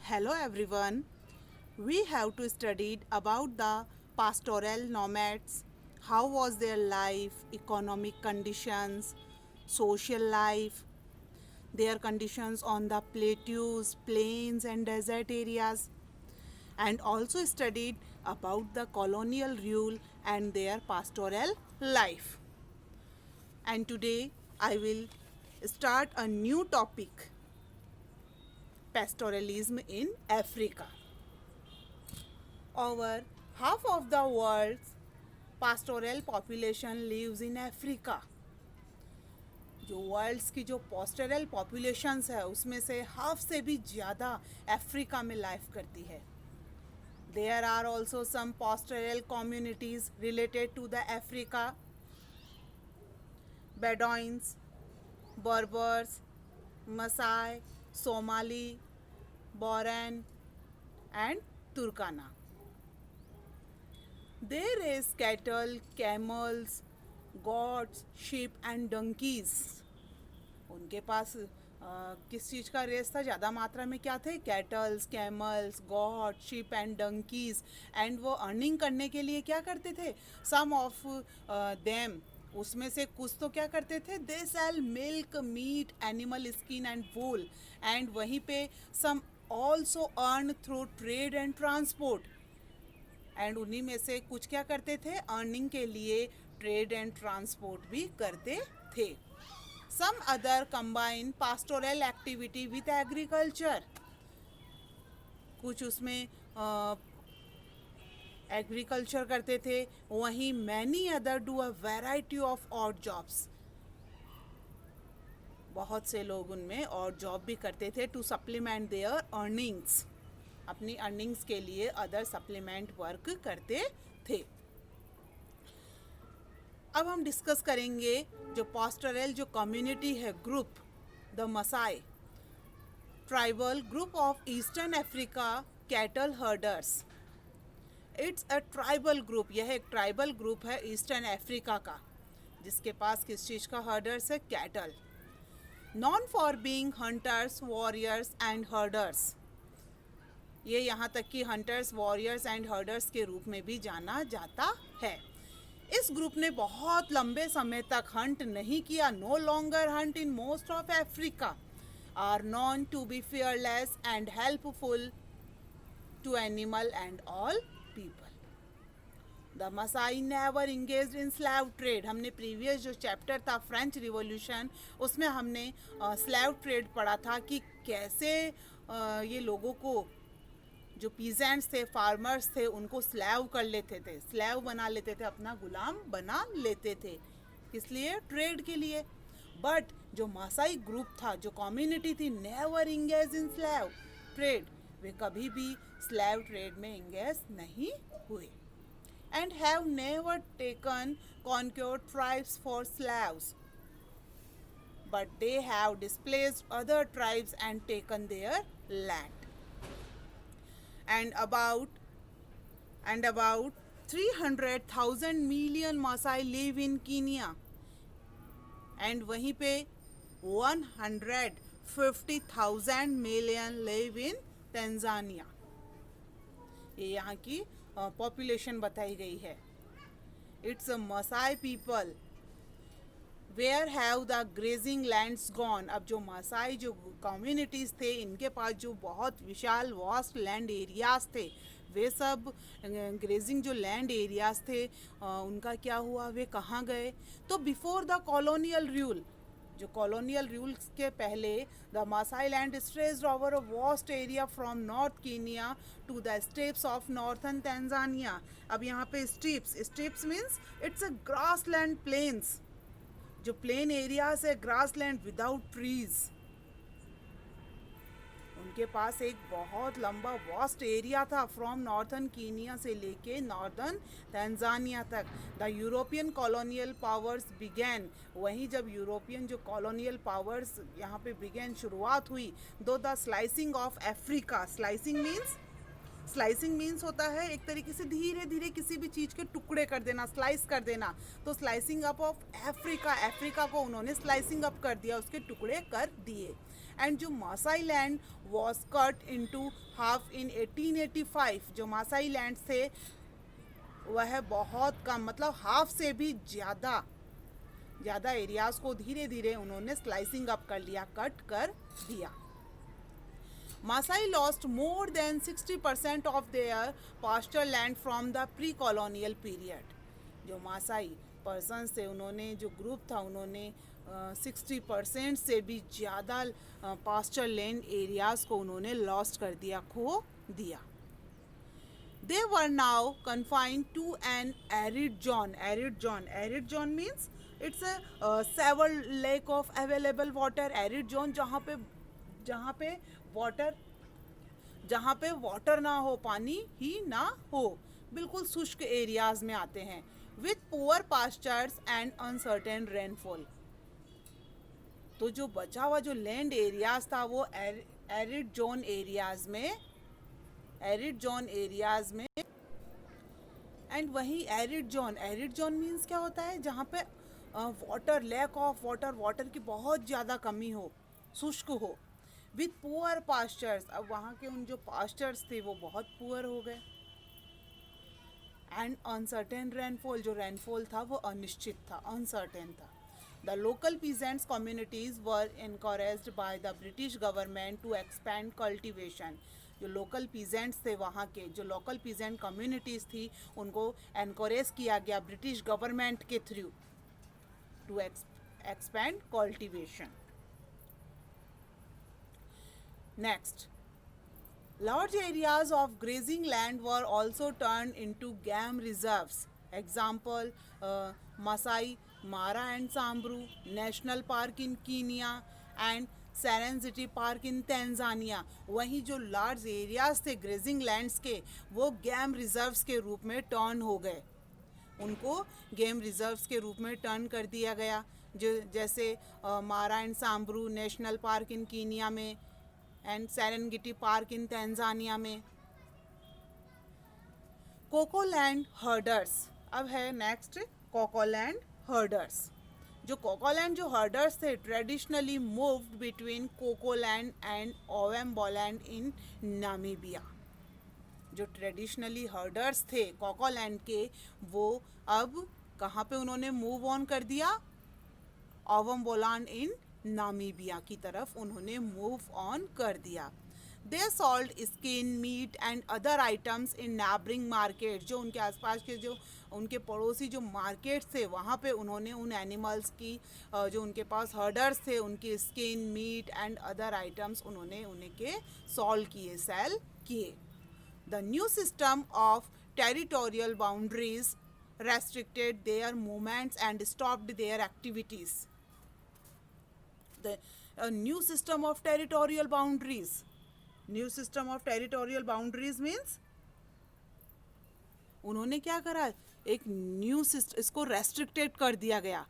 Hello everyone. We have to study about the pastoral nomads. How was their life, economic conditions, social life, their conditions on the plateaus, plains and desert areas, and also studied about the colonial rule and their pastoral life. And today I will start a new topic, pastoralism in Africa. Over half of the world's pastoral population lives in Africa. जो world's की जो pastoral populations है उसमें से half से भी ज़्यादा Africa में लाइफ करती है. There are also some pastoral communities related to the Africa. Bedouins, Berbers, Maasai, Somali, Boran and Turkana. They raise cattle, camels, goats, sheep and donkeys. उनके पास किस चीज़ का रेस था ज़्यादा मात्रा में? क्या थे? Cattles, camels, goat, sheep and donkeys. And वो अर्निंग करने के लिए क्या करते थे? सम ऑफ देम, उसमें से कुछ तो क्या करते थे? They sell milk, meat, animal skin and wool. And वहीं पे some also earn through trade and transport. And उन्हीं में से कुछ क्या करते थे? अर्निंग के लिए ट्रेड एंड ट्रांसपोर्ट भी करते थे. Some other combine pastoral activity with agriculture. कुछ उसमें एग्रीकल्चर करते थे. वहीं many other do a variety of odd jobs. बहुत से लोग उनमें और जॉब भी करते थे टू सप्लीमेंट देयर अर्निंग्स. अपनी अर्निंग्स के लिए अदर सप्लीमेंट वर्क करते थे. अब हम डिस्कस करेंगे जो पास्टोरल जो कम्युनिटी है, group, the Maasai tribal group of eastern Africa cattle herders. It's a tribal group. यह एक ट्राइबल ग्रुप है ईस्टर्न अफ्रीका का, जिसके पास किस चीज़ का हर्डर्स है? Cattle. Known for being hunters, warriors and herders. ये यहाँ तक कि हंटर्स, वॉरियर्स एंड हर्डर्स के रूप में भी जाना जाता है. इस ग्रुप ने बहुत लंबे समय तक हंट नहीं किया. No longer hunt in most of Africa. Are known to be fearless and helpful to animal and all people. The Maasai never engaged in slave trade. हमने प्रीवियस जो चैप्टर था फ्रेंच रिवॉल्यूशन, उसमें हमने slave trade पढ़ा था कि कैसे ये लोगों को, जो पीजेंट्स थे, फार्मर्स थे, उनको स्लेव कर लेते थे, स्लेव बना लेते थे, अपना गुलाम बना लेते थे. किस लिए? ट्रेड के लिए. बट जो मासाई ग्रुप था, जो कम्युनिटी थी, never engage in slave trade. वे कभी भी स्लेव ट्रेड में इंगेज नहीं हुए. And have never taken conquered tribes for slaves, but they have displaced other tribes and taken their land. and about 300,000 million Maasai live in Kenya. and वहीं पे 150,000 million live in Tanzania. ये यहाँ की population बताई गई है. It's a Maasai people. Where have the grazing lands gone. अब जो मासाई जो कम्युनिटीज़ थे, इनके पास जो बहुत विशाल वास्ट लैंड एरियाज़ थे, वे सब ग्रेजिंग जो लैंड एरियाज़ थे, उनका क्या हुआ? वे कहाँ गए? तो बिफोर द कॉलोनियल रूल, जो कॉलोनियल रूल्स के पहले, the Maasai land stretched over a vast area from north Kenya to the steppes of northern Tanzania. अब यहाँ पे steppes means it's a grassland plains. जो प्लेन एरियाज है, grassland without trees, उनके पास एक बहुत लंबा वास्ट एरिया था फ्रॉम नॉर्थन कीनिया से लेके नॉर्दर्न तंजानिया तक. The European colonial powers began. वहीं जब यूरोपियन जो कॉलोनियल पावर्स यहाँ पे बिगैन, शुरुआत हुई, दो the slicing of Africa. Slicing means होता है एक तरीके से धीरे धीरे किसी भी चीज़ के टुकड़े कर देना, स्लाइस कर देना. तो स्लाइसिंग अप ऑफ अफ्रीका को उन्होंने स्लाइसिंग अप कर दिया, उसके टुकड़े कर दिए. एंड जो Maasai land was cut into half in 1885, जो मासाई लैंड थे वह बहुत कम, मतलब हाफ से भी ज़्यादा एरियाज़ को धीरे धीरे उन्होंने स्लाइसिंग अप कर लिया, कट कर दिया. Maasai lost more than 60% of their pasture land from the pre-colonial period. जो मासाई पर्सन्स थे, उन्होंने जो ग्रुप था, उन्होंने 60% से भी ज़्यादा पास्चर लैंड एरियाज़ को उन्होंने लॉस्ट कर दिया, खो दिया. They were now confined to an arid zone. Arid zone means it's a several lack of available water. Arid zone जहाँ पे वाटर ना हो, पानी ही ना हो, बिल्कुल शुष्क एरियाज में आते हैं. With poor pastures and uncertain rainfall. तो जो बचा हुआ जो लैंड एरियाज था वो एरिड जोन एरियाज में एंड वही एरिड जोन मीन्स क्या होता है, जहाँ पे वाटर, लैक ऑफ वाटर की बहुत ज़्यादा कमी हो, शुष्क हो. विथ पुअर पास्चर्स, अब वहाँ के उन जो पास्चर्स थे वो बहुत पुअर हो गए. एंड अनसर्टेन रेनफॉल, जो रेनफॉल था वो अनिश्चित था, अनसर्टेन था. The local peasants communities were encouraged by the British government to expand cultivation. जो लोकल पीजेंट्स थे, वहाँ के जो लोकल पीजेंट कम्युनिटीज़ थी, उनको एनकरेज किया गया ब्रिटिश गवर्नमेंट के through to expand cultivation. Next, large areas of grazing land were also turned into game reserves. Example, Masai Mara and Samburu National Park in Kenya and Serengeti Park in Tanzania. वहीं जो large areas थे grazing lands के, वो game reserves के रूप में turn हो गए, उनको गेम रिजर्व्स के रूप में टर्न कर दिया गया. जो जैसे Mara and Samburu national park in Kenya में and Serengeti park in Tanzania में. Kaokoland herders. अब है नेक्स्ट कोकोलैंड हर्डर्स. जो कोकोलैंड जो हर्डर्स थे traditionally moved between Kaokoland and Ovamboland in Namibia. जो ट्रेडिशनली हर्डर्स थे कोकोलैंड के, वो अब कहाँ पे उन्होंने मूव ऑन कर दिया, ओवेम्बोलैंड इन नामीबिया की तरफ उन्होंने मूव ऑन कर दिया. They sold skin, meat and other items in neighbouring market. जो उनके आसपास के जो उनके पड़ोसी जो मार्केट्स थे, वहाँ पे उन्होंने उन एनिमल्स की जो उनके पास हर्डर्स थे, उनकी skin, meat and other items उन्होंने उनके सॉल्व किए, सेल किए. The new system of territorial boundaries restricted their movements and stopped their activities. A new system of territorial boundaries. New system of territorial boundaries means उन्होंने क्या करा, एक new system, इसको restricted कर दिया गया.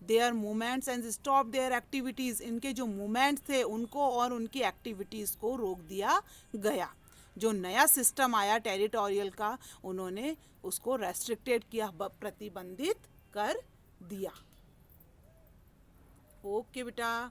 Their movements and stop their activities. इनके जो मूवमेंट्स थे उनको और उनकी एक्टिविटीज़ को रोक दिया गया. जो नया सिस्टम आया टेरिटोरियल का, उन्होंने उसको रेस्ट्रिक्टेड किया, प्रतिबंधित कर दिया. ओके बेटा.